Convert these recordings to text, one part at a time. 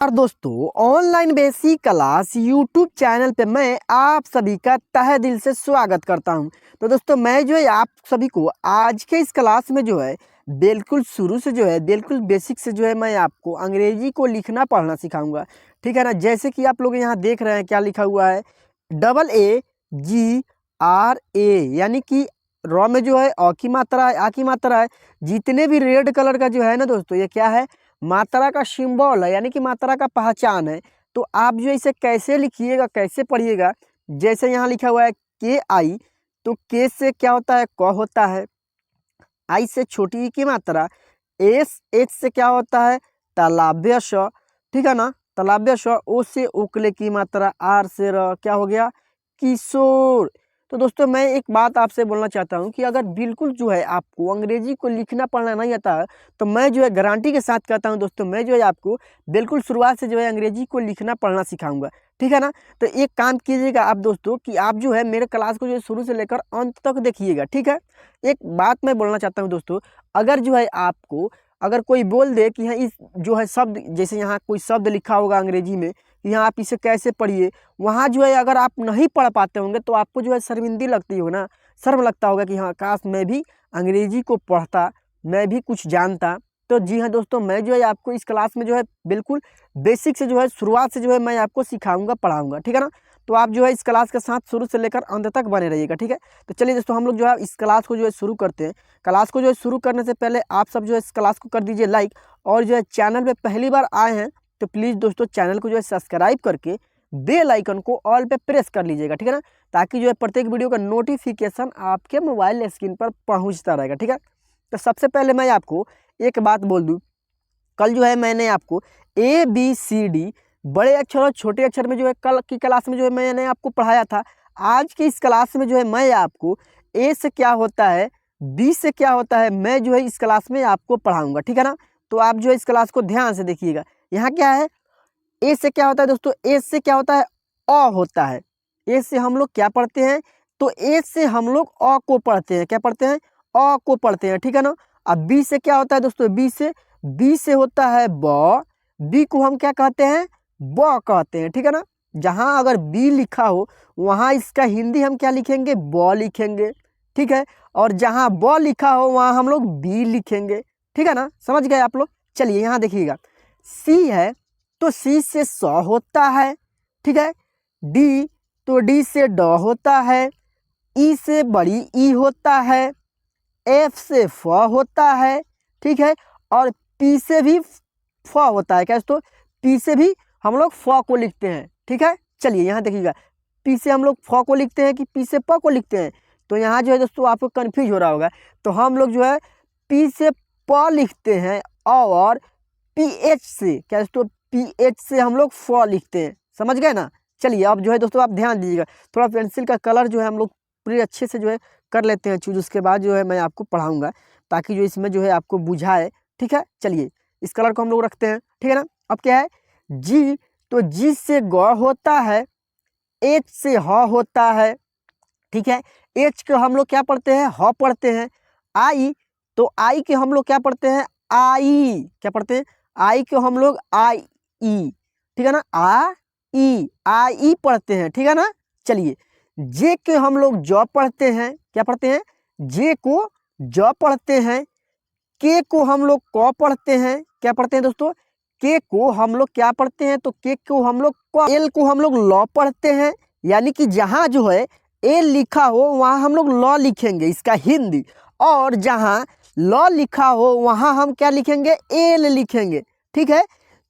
और दोस्तों online basic class YouTube channel पे मैं आप सभी का तहे दिल से स्वागत करता हूं। तो दोस्तों मैं जो है आप सभी को आज के इस क्लास में जो है बिल्कुल शुरू से जो है बिल्कुल बेसिक से जो है मैं आपको अंग्रेजी को लिखना पढ़ना सिखाऊंगा। ठीक है ना। जैसे कि आप लोग यहाँ देख रहे हैं क्या लिखा हुआ है, AAGRA, यानी कि रॉ में जो है अ की मात्रा है, आ की मात्रा है। जितने भी रेड कलर का जो है ना दोस्तों, ये क्या है, मात्रा का सिंबल है, यानी कि मात्रा का पहचान है। तो आप जो इसे कैसे लिखिएगा, कैसे पढ़िएगा, जैसे यहाँ लिखा हुआ है KI, तो के से क्या होता है, क होता है। आई से छोटी ई की मात्रा, एच से क्या होता है, तालव्य श, ठीक है ना, तालव्य श। ओ से उकले की मात्रा, आर से र, क्या हो गया, किशोर। तो दोस्तों मैं एक बात आपसे बोलना चाहता हूं कि अगर बिल्कुल जो है आपको अंग्रेजी को लिखना पढ़ना नहीं आता है, तो मैं जो है गारंटी के साथ कहता हूं दोस्तों, मैं जो है आपको बिल्कुल शुरुआत से जो है अंग्रेजी को लिखना पढ़ना सिखाऊंगा। ठीक है ना। तो एक काम कीजिएगा आप दोस्तों कि आप जो है मेरे क्लास को जो है शुरू से लेकर अंत तक देखिएगा। ठीक है। एक बात मैं बोलना चाहता हूँ दोस्तों, अगर जो है आपको अगर कोई बोल दे कि हाँ इस जो है शब्द, जैसे यहाँ कोई शब्द लिखा होगा अंग्रेजी में, यहाँ आप इसे कैसे पढ़िए, वहाँ जो है अगर आप नहीं पढ़ पाते होंगे तो आपको जो है शर्मिंदी लगती हो ना, शर्म लगता होगा कि हाँ काश मैं भी अंग्रेजी को पढ़ता, मैं भी कुछ जानता। तो जी हाँ दोस्तों, मैं जो है आपको इस क्लास में जो है बिल्कुल बेसिक से जो है शुरुआत से जो है मैं आपको सिखाऊंगा, पढ़ाऊंगा। ठीक है ना। तो आप जो है इस क्लास के साथ शुरू से लेकर अंत तक बने रहिएगा। ठीक है। तो चलिए दोस्तों हम लोग जो है इस क्लास को जो है शुरू करते हैं। क्लास को जो है शुरू करने से पहले आप सब जो है इस क्लास को कर दीजिए लाइक, और जो है चैनल पे पहली बार आए हैं तो प्लीज़ दोस्तों चैनल को जो है सब्सक्राइब करके बेल आइकन को ऑल पे प्रेस कर लीजिएगा। ठीक है ना, ताकि जो है प्रत्येक वीडियो का नोटिफिकेशन आपके मोबाइल स्क्रीन पर पहुंचता रहेगा। ठीक है। तो सबसे पहले मैं आपको एक बात बोल दूं, कल जो है मैंने आपको ABCD बड़े अक्षर और छोटे अक्षर में जो है कल की क्लास में जो है मैंने आपको पढ़ाया था। आज की इस क्लास में जो है मैं आपको A से क्या होता है, B से क्या होता है, मैं जो है इस क्लास में आपको पढ़ाऊंगा। ठीक है ना। तो आप जो है इस क्लास को ध्यान से देखिएगा। यहाँ क्या है, ए से क्या होता है दोस्तों, ए से क्या होता है, अ होता है। ए से हम लोग क्या पढ़ते हैं, तो ए से हम लोग अ को पढ़ते हैं, क्या पढ़ते हैं, अ को पढ़ते हैं। ठीक है ना। अब बी से क्या होता है दोस्तों, बी से होता है ब, बी को हम क्या कहते हैं, ब कहते हैं। ठीक है ना। जहाँ अगर बी लिखा हो वहाँ इसका हिंदी हम क्या लिखेंगे, ब लिखेंगे। ठीक है। और जहाँ ब लिखा हो वहाँ हम लोग बी लिखेंगे। ठीक है ना, समझ गए आप लोग। चलिए यहाँ देखिएगा, सी है तो सी से स होता है। ठीक है। डी तो डी से ड होता है। ई से बड़ी ई होता है। एफ से फ होता है। ठीक है। और पी से भी फ होता है। क्या दोस्तों, पी से भी हम लोग फ को लिखते हैं। ठीक है। चलिए यहाँ देखिएगा, पी से हम लोग फ को लिखते हैं कि पी से प को लिखते हैं, तो यहाँ जो है दोस्तों आपको कन्फ्यूज हो रहा होगा। तो हम लोग जो है पी से प लिखते हैं, और PH से क्या दोस्तों, PH से हम लोग फ लिखते हैं। समझ गए ना। चलिए अब जो है दोस्तों आप ध्यान दीजिएगा, थोड़ा पेंसिल का कलर जो है हम लोग पूरे अच्छे से जो है कर लेते हैं चूज, उसके बाद जो है मैं आपको पढ़ाऊंगा ताकि जो इसमें जो है आपको बुझाए। ठीक है। चलिए इस कलर को हम लोग रखते हैं। ठीक है ना। अब क्या है, जी तो जी से ग होता है, एच से ह होता है। ठीक है। एच को हम लोग क्या पढ़ते हैं, ह पढ़ते हैं। आई तो आई के हम लोग क्या पढ़ते हैं, आई, क्या पढ़ते हैं, आई को हम लोग आई ई। ठीक है ना, आई ई पढ़ते हैं। ठीक है ना। चलिए जे के हम लोग ज पढ़ते हैं, क्या पढ़ते हैं, जे को ज पढ़ते हैं। के को हम लोग क पढ़ते हैं, क्या पढ़ते हैं दोस्तों, के को हम लोग क्या पढ़ते हैं, तो के को हम लोग क। एल को हम लोग ल पढ़ते हैं, यानी कि जहाँ जो है ए लिखा हो वहाँ हम लोग ल लिखेंगे इसका हिंदी, और जहाँ ल लिखा हो वहाँ हम क्या लिखेंगे, एल लिखेंगे। ठीक है।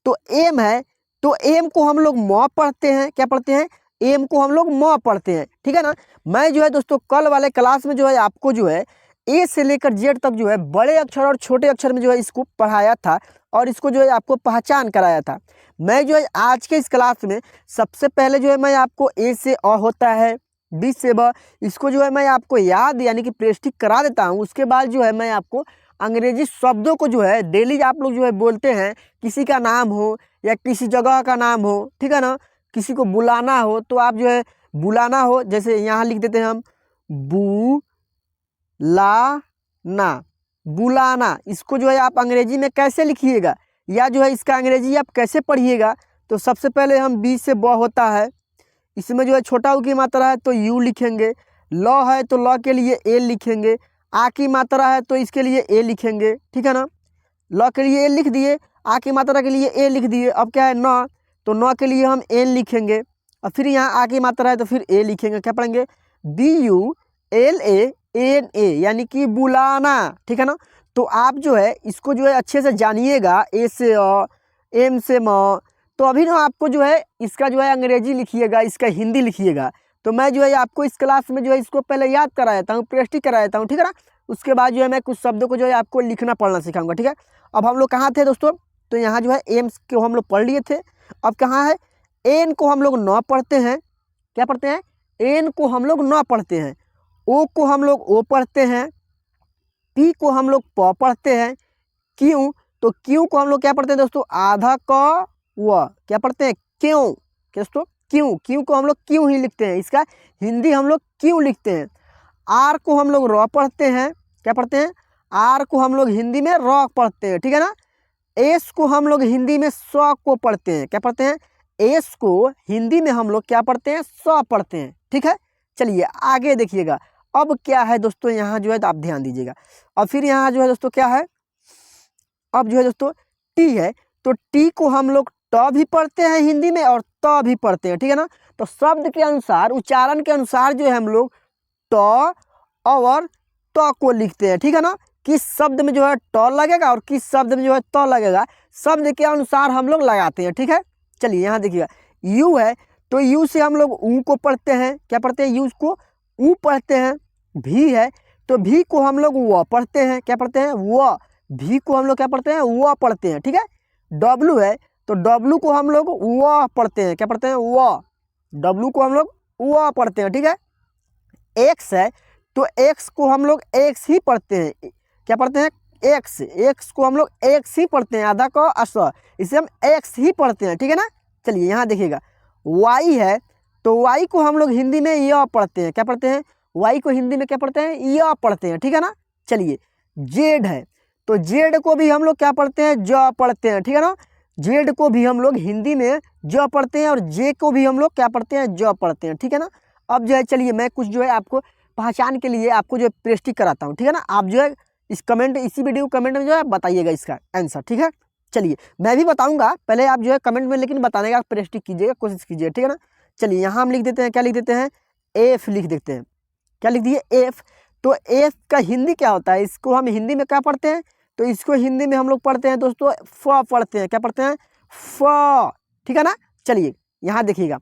तो एम है तो एम को हम लोग म पढ़ते हैं, क्या पढ़ते हैं, एम को हम लोग म पढ़ते हैं। ठीक है ना। मैं जो है दोस्तों कल वाले क्लास में जो है आपको जो है ए से लेकर जेड तक जो है बड़े अक्षर और छोटे अक्षर में जो है इसको पढ़ाया था, और इसको जो है आपको पहचान कराया था। मैं जो है आज के इस क्लास में सबसे पहले जो है मैं आपको ए से अ होता है, बी से ब, इसको जो है मैं आपको याद यानी कि प्रेस्टिक करा देता हूँ। उसके बाद जो है मैं आपको अंग्रेजी शब्दों को जो है डेली आप लोग जो है बोलते हैं, किसी का नाम हो या किसी जगह का नाम हो, ठीक है ना, किसी को बुलाना हो तो आप जो है बुलाना हो, जैसे यहाँ लिख देते हैं हम बुलाना, बुलाना, इसको जो है आप अंग्रेजी में कैसे लिखिएगा, या जो है इसका अंग्रेजी आप कैसे पढ़िएगा, तो सबसे पहले हम बी से ब होता है, इसमें जो है छोटा ऊ की मात्रा है तो यू लिखेंगे, ल है तो ल के लिए ए लिखेंगे, आ की मात्रा है तो इसके लिए ए लिखेंगे, ठीक है ना। ल के लिए ए लिख दिए, आ की मात्रा के लिए ए लिख दिए। अब क्या है न, तो न के लिए हम एन लिखेंगे, और फिर यहाँ आ की मात्रा है तो फिर ए लिखेंगे। क्या पढ़ेंगे, BULANA, यानी कि बुलाना, ठीक है ना। तो आप जो है इसको जो है अच्छे से जानिएगा, ए से अ, एम से म। तो अभी ना आपको जो है इसका जो है अंग्रेजी लिखिएगा, इसका हिंदी लिखिएगा। तो मैं जो है आपको इस क्लास में जो है इसको पहले याद करा देता हूँ, प्रैक्टिस करा देता हूँ, ठीक है ना। उसके बाद जो है मैं कुछ शब्दों को जो है आपको लिखना पढ़ना सिखाऊंगा, ठीक है। अब हम लोग कहाँ थे दोस्तों, तो यहाँ जो है एम्स को हम लोग पढ़ लिए थे। अब कहाँ है, एन को हम लोग न पढ़ते हैं, क्या पढ़ते हैं, एन को हम लोग न पढ़ते हैं, ओ को हम लोग ओ पढ़ते हैं, पी को हम लोग प पढ़ते हैं, क्यों, तो क्यों को हम लोग क्या पढ़ते हैं दोस्तों, आधा क व, क्या पढ़ते हैं, क्यों, क्या दोस्तों, क्यों, क्यों को हम लोग क्यों ही लिखते हैं, इसका हिंदी हम लोग क्यों लिखते हैं। आर को हम लोग र पढ़ते हैं, क्या पढ़ते हैं, आर को हम लोग हिंदी में र पढ़ते हैं, ठीक है ना। एस को हम लोग हिंदी में स को पढ़ते हैं, क्या पढ़ते हैं, एस को हिंदी में हम लोग क्या पढ़ते हैं, स पढ़ते हैं, ठीक है। चलिए आगे देखिएगा। अब क्या है दोस्तों, यहाँ जो है तो आप ध्यान दीजिएगा। और फिर यहाँ जो है दोस्तों क्या है, अब जो है दोस्तों टी है, तो टी को हम लोग ट भी पढ़ते हैं हिंदी में और त भी पढ़ते हैं, ठीक है ना। तो शब्द के अनुसार, उच्चारण के अनुसार जो है हम लोग ट और त को लिखते हैं, ठीक है ना। किस शब्द में जो है ट लगेगा और किस शब्द में जो है त लगेगा, शब्द के अनुसार हम लोग लगाते हैं, ठीक है। चलिए यहाँ देखिएगा, यू है तो यू से हम लोग ऊ को पढ़ते हैं, क्या पढ़ते हैं, यू को ऊ पढ़ते हैं। भी है तो भी को हम लोग व पढ़ते हैं, क्या पढ़ते हैं, व, भी को हम लोग क्या पढ़ते हैं, व पढ़ते हैं, ठीक है। डब्लू है तो डब्लू को हम लोग व पढ़ते हैं, क्या पढ़ते हैं, व, डब्लू को हम लोग व पढ़ते हैं, ठीक है। एक्स है तो एक्स को हम लोग एक्स ही पढ़ते हैं, क्या पढ़ते हैं, एक्स, एक्स को हम लोग एक्स ही पढ़ते हैं, आधा क अस, इसे हम एक्स ही पढ़ते हैं, ठीक है ना। चलिए यहाँ देखिएगा, वाई है तो वाई को हम लोग हिंदी में य पढ़ते हैं, क्या पढ़ते हैं, वाई को हिंदी में क्या पढ़ते हैं, य पढ़ते हैं, ठीक है ना। चलिए जेड है तो जेड को भी हम लोग क्या पढ़ते हैं, ज पढ़ते हैं, ठीक है ना। जेड को भी हम लोग हिंदी में ज पढ़ते हैं और जे को भी हम लोग क्या पढ़ते हैं, ज पढ़ते हैं, ठीक है ना। अब जो है चलिए मैं कुछ जो है आपको पहचान के लिए आपको जो है प्रैक्टिस कराता हूँ, ठीक है ना। आप जो है इस कमेंट, इसी वीडियो कमेंट में जो है बताइएगा इसका आंसर, ठीक है। चलिए मैं भी बताऊंगा, पहले आप जो है कमेंट में लेकिन बताने का प्रैक्टिस कीजिएगा, कोशिश कीजिएगा, ठीक है ना। चलिए यहाँ हम लिख देते हैं, क्या लिख देते हैं, एफ लिख देते हैं, क्या लिख दिए, एफ। तो एफ का हिंदी क्या होता है, इसको हम हिंदी में क्या पढ़ते हैं, तो इसको हिंदी में हम लोग पढ़ते हैं दोस्तों फ पढ़ते हैं, क्या पढ़ते हैं, फ, ठीक है ना। चलिए यहाँ देखिएगा,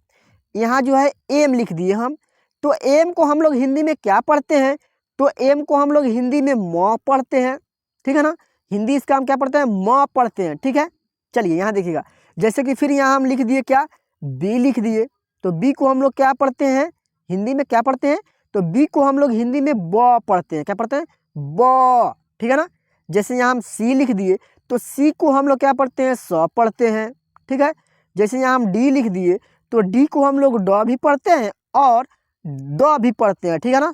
यहाँ जो है एम लिख दिए हम, तो एम को हम लोग हिंदी में क्या पढ़ते हैं, तो एम को हम लोग हिंदी में म पढ़ते हैं, ठीक है ना। हिंदी इसका हम क्या पढ़ते हैं, म पढ़ते हैं, ठीक है। चलिए यहाँ देखिएगा, जैसे कि फिर यहाँ हम लिख दिए क्या, बी लिख दिए, तो बी को हम लोग क्या पढ़ते हैं, हिंदी में क्या पढ़ते हैं, तो बी को हम लोग हिंदी में ब पढ़ते हैं, क्या पढ़ते हैं, ब, ठीक है ना। जैसे यहाँ हम सी लिख दिए, तो सी को हम लोग क्या पढ़ते हैं, स पढ़ते हैं, ठीक है। जैसे यहाँ हम डी लिख दिए, तो डी को हम लोग ड भी पढ़ते हैं और द भी पढ़ते हैं, ठीक है ना।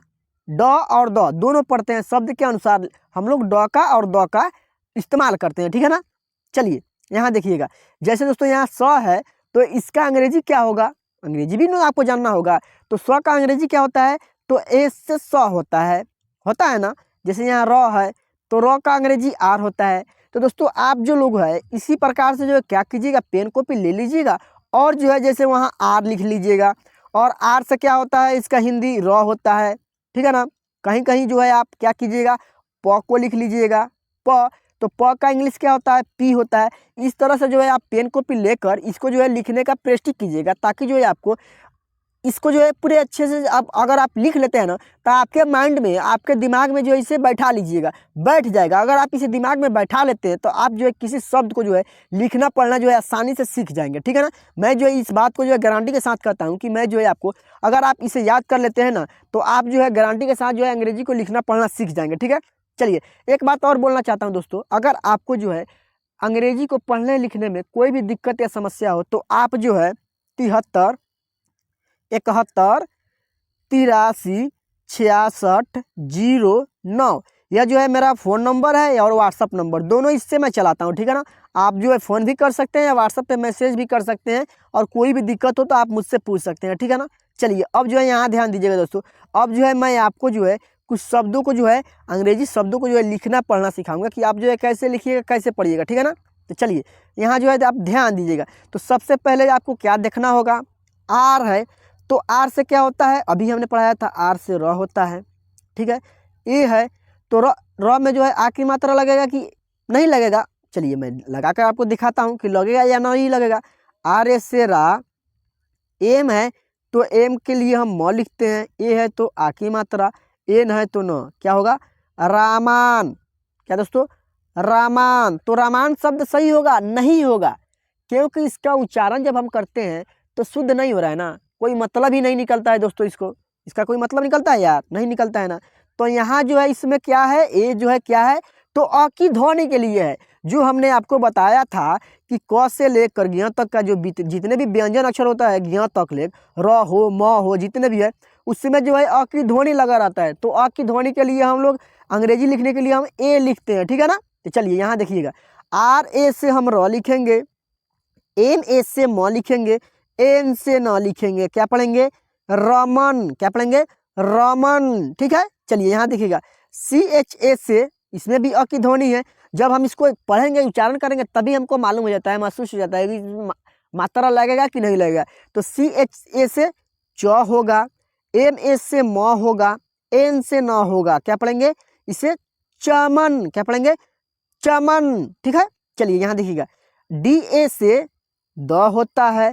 ड और द दोनों पढ़ते हैं, शब्द के अनुसार हम लोग ड का और द का इस्तेमाल करते हैं, ठीक है ना। चलिए यहाँ देखिएगा, जैसे दोस्तों यहाँ स है तो इसका अंग्रेजी क्या होगा, अंग्रेजी भी ना आपको जानना होगा। तो स का अंग्रेजी क्या होता है, तो एस से स होता है ना। जैसे यहाँ र है तो र का अंग्रेजी आर होता है। तो दोस्तों आप जो लोग है इसी प्रकार से जो है क्या कीजिएगा, पेन कॉपी ले लीजिएगा और जो है जैसे वहाँ आर लिख लीजिएगा, और आर से क्या होता है, इसका हिंदी र होता है, ठीक है ना। कहीं कहीं जो है आप क्या कीजिएगा, प को लिख लीजिएगा, प, तो प का इंग्लिश क्या होता है, पी होता है। इस तरह से जो है आप पेन कॉपी लेकर इसको जो है लिखने का प्रैक्टिस कीजिएगा, ताकि जो है आपको इसको जो है पूरे अच्छे से आप अगर आप लिख लेते हैं ना, तो आपके माइंड में, आपके दिमाग में जो है इसे बैठा लीजिएगा, बैठ जाएगा। अगर आप इसे दिमाग में बैठा लेते हैं तो आप जो है किसी शब्द को जो है लिखना पढ़ना जो है आसानी से सीख जाएंगे, ठीक है ना। मैं जो है इस बात को जो है गारंटी के साथ कहता हूँ कि मैं जो है आपको, अगर आप इसे याद कर लेते हैं ना, तो आप जो है गारंटी के साथ जो है अंग्रेजी को लिखना पढ़ना सीख जाएंगे, ठीक है। चलिए एक बात और बोलना चाहता हूँ दोस्तों, अगर आपको जो है अंग्रेजी को पढ़ने लिखने में कोई भी दिक्कत या समस्या हो तो आप जो है 73 71 83 66 09 यह जो है मेरा फ़ोन नंबर है और व्हाट्सअप नंबर, दोनों इससे मैं चलाता हूँ, ठीक है ना। आप जो है फ़ोन भी कर सकते हैं या व्हाट्सअप पे मैसेज भी कर सकते हैं, और कोई भी दिक्कत हो तो आप मुझसे पूछ सकते हैं, ठीक है ना। चलिए अब जो है यहाँ ध्यान दीजिएगा दोस्तों, अब जो है मैं आपको जो है कुछ शब्दों को जो है, अंग्रेजी शब्दों को जो है लिखना पढ़ना सिखाऊंगा कि आप जो है कैसे लिखिएगा, कैसे पढ़िएगा, ठीक है ना। तो चलिए यहाँ जो है आप ध्यान दीजिएगा। तो सबसे पहले आपको क्या देखना होगा, आर है, तो आर से क्या होता है, अभी हमने पढ़ाया था, आर से र होता है, ठीक है। ए है तो र में जो है आ की मात्रा लगेगा कि नहीं लगेगा, चलिए मैं लगा कर आपको दिखाता हूँ कि लगेगा या नहीं लगेगा। आर ए से रा, एम है तो एम के लिए हम म लिखते हैं, ए है तो आ की मात्रा, एन है तो न, क्या होगा, रामान। क्या दोस्तों, रामान। तो रामान शब्द सही होगा, नहीं होगा, क्योंकि इसका उच्चारण जब हम करते हैं तो शुद्ध नहीं हो रहा है ना, कोई मतलब ही नहीं निकलता है दोस्तों, इसका कोई मतलब निकलता है यार, नहीं निकलता है ना। तो यहाँ जो है इसमें क्या है, ए जो है क्या है, तो अ की ध्वनि के लिए है। जो हमने आपको बताया था कि क से लेकर ज्ञ तक का जो जितने भी व्यंजन अक्षर होता है, ज्ञ तक ले, र हो, म हो, जितने भी है, उसमें जो है अ की ध्वनि लगा रहता है। तो अ की ध्वनि के लिए हम लोग अंग्रेजी लिखने के लिए हम ए लिखते हैं, ठीक है ना। तो चलिए यहाँ देखिएगा, आर ए से हम र लिखेंगे, एम ए से म लिखेंगे, एन से न लिखेंगे, क्या पढ़ेंगे, रमन। क्या पढ़ेंगे, रमन, ठीक है। चलिए यहाँ देखिएगा, सी एच ए से, इसमें भी अ की ध्वनि है। जब हम इसको पढ़ेंगे, उच्चारण करेंगे, तभी हमको मालूम हो जाता है, महसूस हो जाता है कि मात्रा लगेगा कि नहीं लगेगा। तो सी एच ए से च होगा, एम ए से म होगा, एन से न होगा, क्या पढ़ेंगे, इसे चमन। क्या पढ़ेंगे, चमन, ठीक है। चलिए यहाँ देखिएगा, डी ए से द होता है,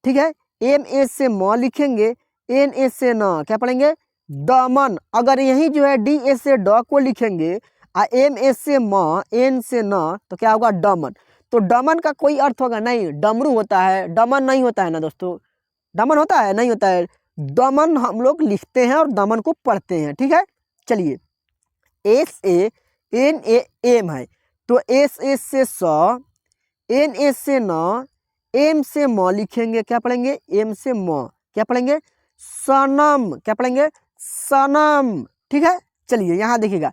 ठीक है। एम ए से म लिखेंगे, एन ए से न, क्या पढ़ेंगे, दमन। अगर यही जो है डी ए से ड को लिखेंगे, एम ए से म, एन से न, तो क्या होगा, डमन। तो डमन का कोई अर्थ होगा नहीं, डमरू होता है, दमन नहीं होता है ना दोस्तों, दमन होता है, नहीं होता है, दमन हम लोग लिखते हैं और दमन को पढ़ते हैं, ठीक है। चलिए, S A N A M है, तो एस ए से स, एन ए से न, एम से म लिखेंगे, क्या पढ़ेंगे, एम से म, क्या पढ़ेंगे, सनम। क्या पढ़ेंगे, सनम, ठीक है। चलिए यहाँ देखिएगा,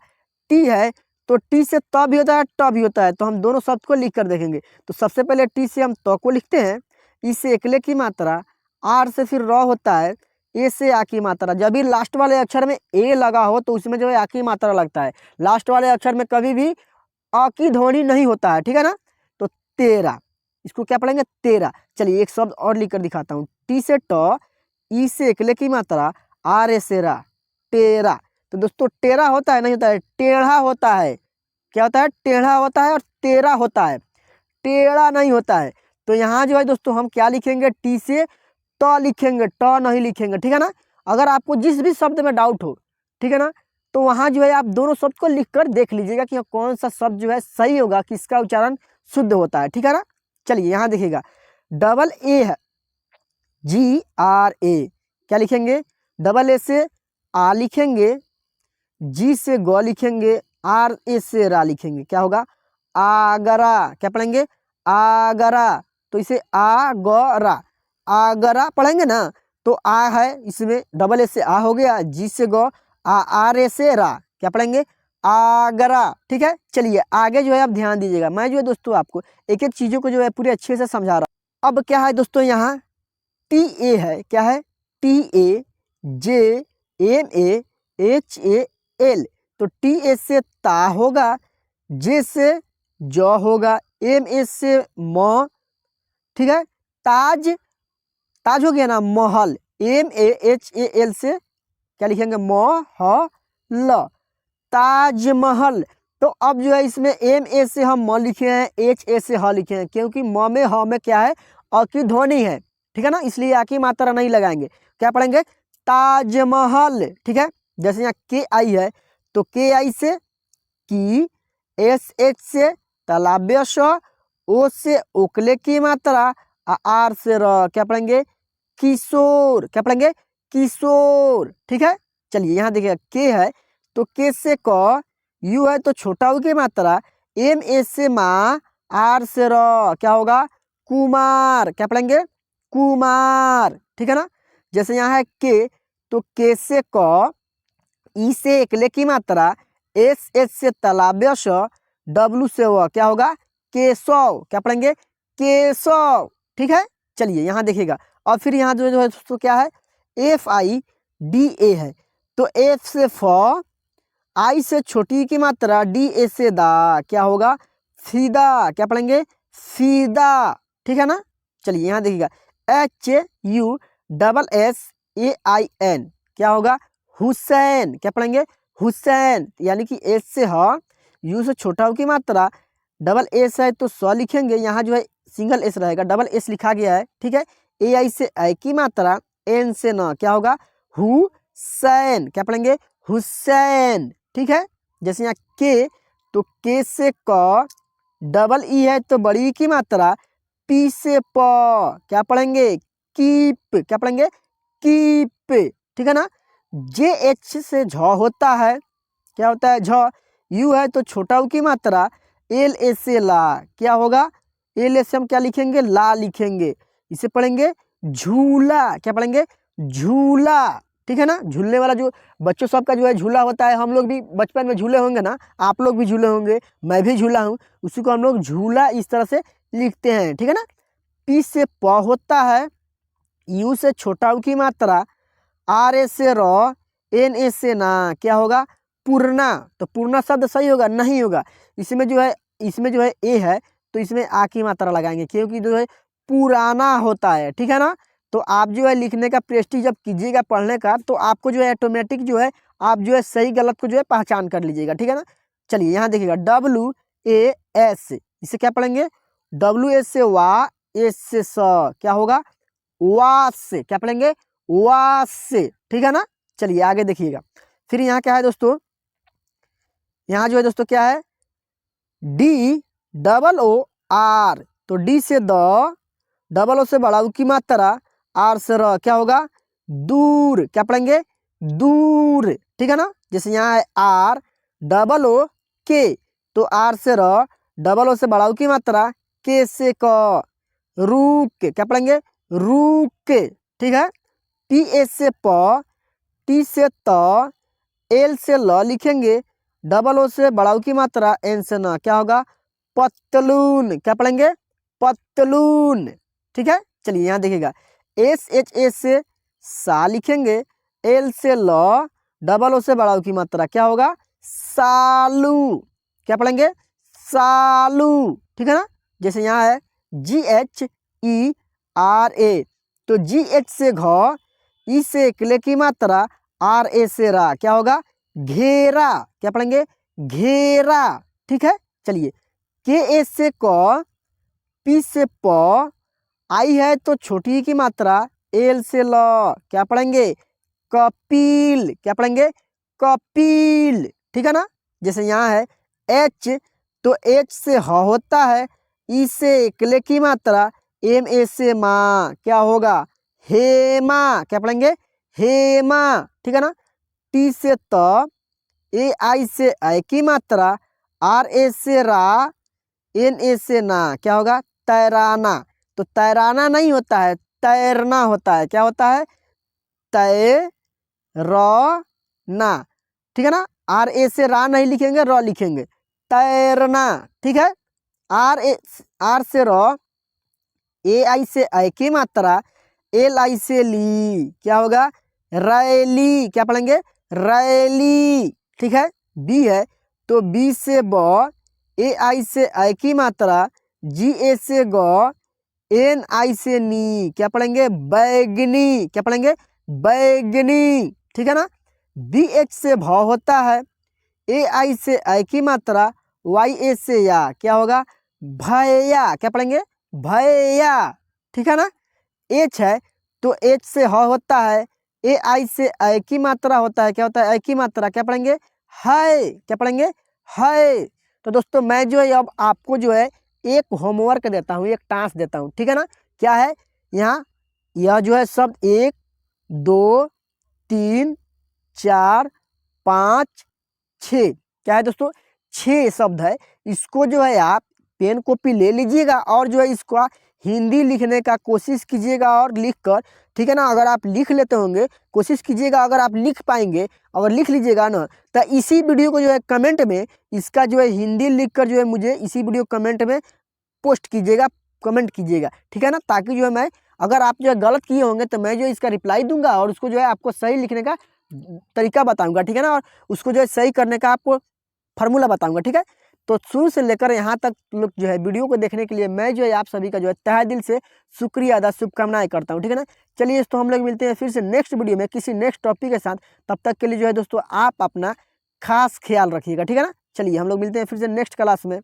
टी है तो टी से त भी होता है, ट भी होता है, तो हम दोनों शब्द को लिख कर देखेंगे। तो सबसे पहले टी से हम त को लिखते हैं, ई से एकले की मात्रा, आर से फिर र होता है, ए से आ की मात्रा। जब भी लास्ट वाले अक्षर में ए लगा हो तो उसमें जो है आ की मात्रा लगता है, लास्ट वाले अक्षर में कभी भी अ की ध्वनि नहीं होता है, ठीक है ना। तो तेरा, इसको क्या पढ़ेंगे, तेरा। चलिए एक शब्द और लिख कर दिखाता हूँ, टी से ट, ई से एकले की मात्रा, आर ए से रा, टेरा। तो दोस्तों टेरा होता है, नहीं होता है, टेढ़ा होता है। क्या होता है, टेढ़ा होता है, और तेरा होता है, टेढ़ा नहीं होता है। तो यहाँ जो है दोस्तों हम क्या लिखेंगे, टी से ट लिखेंगे, ट नहीं लिखेंगे, ठीक है ना। अगर आपको जिस भी शब्द में डाउट हो, ठीक है ना, तो वहाँ जो है आप दोनों शब्द को लिख कर देख लीजिएगा कि कौन सा शब्द जो है सही होगा, किसका उच्चारण शुद्ध होता है, ठीक है ना। चलिए यहाँ देखिएगा, डबल ए है, जी आर ए, क्या लिखेंगे, डबल ए से आ लिखेंगे, जी से ग लिखेंगे, आर ए से रा लिखेंगे, क्या होगा, आगरा। क्या पढ़ेंगे, आगरा। तो इसे आगरा, आगरा पढ़ेंगे ना। तो आ है, इसमें डबल ए से आ हो गया, जी से ग, आर ए से रा, क्या पढ़ेंगे, आगरा, ठीक है। चलिए आगे जो है आप ध्यान दीजिएगा, मैं जो है दोस्तों आपको एक एक चीज़ों को जो है पूरे अच्छे से समझा रहा हूँ। अब क्या है दोस्तों, यहाँ टी ए है, क्या है, T A, J, M A, H A L. तो टी ए से ता होगा, जे से ज होगा, एम ए से म, ठीक है। ताज, ताज हो गया ना, महल, M A H A L से क्या लिखेंगे, म ह ल, ताजमहल। तो अब जो है इसमें एम ए से हम म लिखे हैं, एच ए से ह लिखे हैं, क्योंकि म में ह में क्या है, अ की ध्वनि है, ठीक है ना, इसलिए आ की मात्रा नहीं लगाएंगे। क्या पढ़ेंगे, ताजमहल, ठीक है। जैसे यहाँ के आई है, तो के आई से की, एस एच से तालव्य श, ओ से ओकले की मात्रा, आर से र, क्या पढ़ेंगे, किशोर। क्या पढ़ेंगे, किशोर, ठीक है। चलिए यहाँ देखिए, के है तो के से क, यू है तो छोटा u की मात्रा, एम ए से माँ, आर से र, क्या होगा, कुमार। क्या पढ़ेंगे, कुमार, ठीक है ना। जैसे यहाँ है के, तो के से क, ई से एकले की मात्रा, एस एच से तालव्य स, डब्लू से व, क्या होगा केशव, क्या पढ़ेंगे केशव, ठीक है। चलिए यहाँ देखिएगा, और फिर यहाँ जो है दोस्तों क्या है, FIDA है, तो F से फ, आई से छोटी की मात्रा, DA से दा, क्या होगा फीदा, क्या पढ़ेंगे फीदा, ठीक है ना। चलिए यहाँ देखिएगा, HUSSAIN, क्या होगा हुसैन, क्या पढ़ेंगे हुसैन, यानी कि एस से ह, यू से छोटा हो की मात्रा, डबल एस है तो स लिखेंगे, यहाँ जो है सिंगल एस रहेगा, डबल एस लिखा गया है, ठीक है। AI से आई की मात्रा, एन से न, क्या होगा हुसैन, क्या पढ़ेंगे हुसैन, ठीक है। जैसे यहाँ के, तो के से क, डबल ई है तो बड़ी की मात्रा, पी से प, क्या पढ़ेंगे कीप, क्या पढ़ेंगे कीप, ठीक है ना। JH से झ होता है, क्या होता है झ, यू है तो छोटा ऊ की मात्रा, LA से ला, क्या होगा LA से हम क्या लिखेंगे ला लिखेंगे, इसे पढ़ेंगे झूला, क्या पढ़ेंगे झूला, ठीक है ना। झूलने वाला जो बच्चों सबका जो है झूला होता है, हम लोग भी बचपन में झूले होंगे ना, आप लोग भी झूले होंगे, मैं भी झूला हूँ, उसी को हम लोग झूला इस तरह से लिखते हैं, ठीक है ना। पी से प होता है, यू से छोटा ऊ की मात्रा, RA से र, NA से ना, क्या होगा पूर्णा, तो पूर्णा शब्द सही होगा नहीं होगा, इसमें जो है ए है तो इसमें आ की मात्रा लगाएंगे, क्योंकि जो है पुराना होता है, ठीक है ना। तो आप जो है लिखने का प्रेस्टिज जब कीजिएगा पढ़ने का, तो आपको जो है ऑटोमेटिक जो है आप जो है सही गलत को जो है पहचान कर लीजिएगा, ठीक है ना। चलिए यहाँ देखिएगा, WAS, इसे क्या पढ़ेंगे WS से वा, एस से स, क्या होगा वास, क्या पढ़ेंगे वास, ठीक है ना। चलिए आगे देखिएगा, फिर यहाँ क्या है दोस्तों, यहाँ जो है दोस्तों क्या है DOOR, तो डी से द, डबल ओ से बड़ा ऊ की मात्रा, आर से र, क्या होगा दूर, क्या पढ़ेंगे दूर, ठीक है ना। जैसे यहाँ है R डबल ओ के, तो आर से र, डबल ओ से बड़ा ऊ की मात्रा, के से क, रुक, क्या पढ़ेंगे रुक, ठीक है। PA से प, टी से त, एल से ल लिखेंगे, डबल ओ से बड़ा ऊ की मात्रा, एन से न, क्या होगा पतलून, क्या पढ़ेंगे पतलून, ठीक है। चलिए यहाँ देखिएगा, SHA से सा लिखेंगे, एल से ल, डबल ओ से बड़ा ऊ की मात्रा, क्या होगा सालू, क्या पढ़ेंगे सालू, ठीक है ना। जैसे यहाँ है GHERA, तो GH से घ, ई से क्ले की मात्रा, RA से रा, क्या होगा घेरा, क्या पढ़ेंगे घेरा, ठीक है। चलिए KA से क, पी से प, आई है तो छोटी की मात्रा, एल से ल, क्या पढ़ेंगे कपिल, क्या पढ़ेंगे कपिल, ठीक है ना। जैसे यहाँ है H, तो H से ह होता है, ई से क्ले की मात्रा, MA से माँ, क्या होगा हेमा, क्या पढ़ेंगे हेमा, ठीक है ना। टी से त, AI से आई की मात्रा, RA से रा, NA से ना, क्या होगा तैराना, तो तैराना नहीं होता है तैरना होता है, क्या होता है तैरना, ठीक है ना। RA से रा नहीं लिखेंगे र लिखेंगे तैरना, ठीक है। R से र, AI से आई की मात्रा, LI से ली, क्या होगा रैली, क्या पढ़ेंगे रैली, ठीक है। B है तो B से ब, AI से आई की मात्रा, GA से ग, NI से नी, क्या पढ़ेंगे बैगनी, क्या पढ़ेंगे बैगनी, ठीक है ना। BH से भ होता है, AI से आई की मात्रा, YA से या, क्या होगा भैया, क्या पढ़ेंगे भैया, ठीक है ना। H है तो H से ह होता है, AI से आई की मात्रा होता है, क्या होता है आई की मात्रा, क्या पढ़ेंगे है, क्या पढ़ेंगे है। तो दोस्तों मैं जो है अब आपको जो है एक होमवर्क देता हूँ, एक टास्क देता हूँ, ठीक है ना। क्या है यहाँ, यह जो है शब्द 1 2 3 4 5 6, क्या है दोस्तों 6 शब्द है। इसको जो है आप पेन कॉपी ले लीजिएगा और जो है इसको हिंदी लिखने का कोशिश कीजिएगा और लिख कर, ठीक है ना। अगर आप लिख लेते होंगे, कोशिश कीजिएगा, अगर आप लिख पाएंगे, अगर लिख लीजिएगा ना, तो इसी वीडियो को जो है कमेंट में इसका जो है हिंदी लिख कर जो है मुझे इसी वीडियो कमेंट में पोस्ट कीजिएगा, कमेंट कीजिएगा, ठीक है ना। ताकि जो है मैं, अगर आप जो है गलत किए होंगे तो मैं जो इसका रिप्लाई दूंगा और उसको जो है आपको सही लिखने का तरीका बताऊंगा, ठीक है ना। और उसको जो है सही करने का आपको फार्मूला बताऊंगा, ठीक है। तो शुरू से लेकर यहाँ तक लोग जो है वीडियो को देखने के लिए मैं जो है आप सभी का जो है तहे दिल से शुक्रिया अदा, शुभकामनाएं करता हूँ, ठीक है ना। चलिए तो हम लोग मिलते हैं फिर से नेक्स्ट वीडियो में किसी नेक्स्ट टॉपिक के साथ। तब तक के लिए जो है दोस्तों आप अपना खास ख्याल रखिएगा, ठीक है ना। चलिए हम लोग मिलते हैं फिर से नेक्स्ट क्लास में।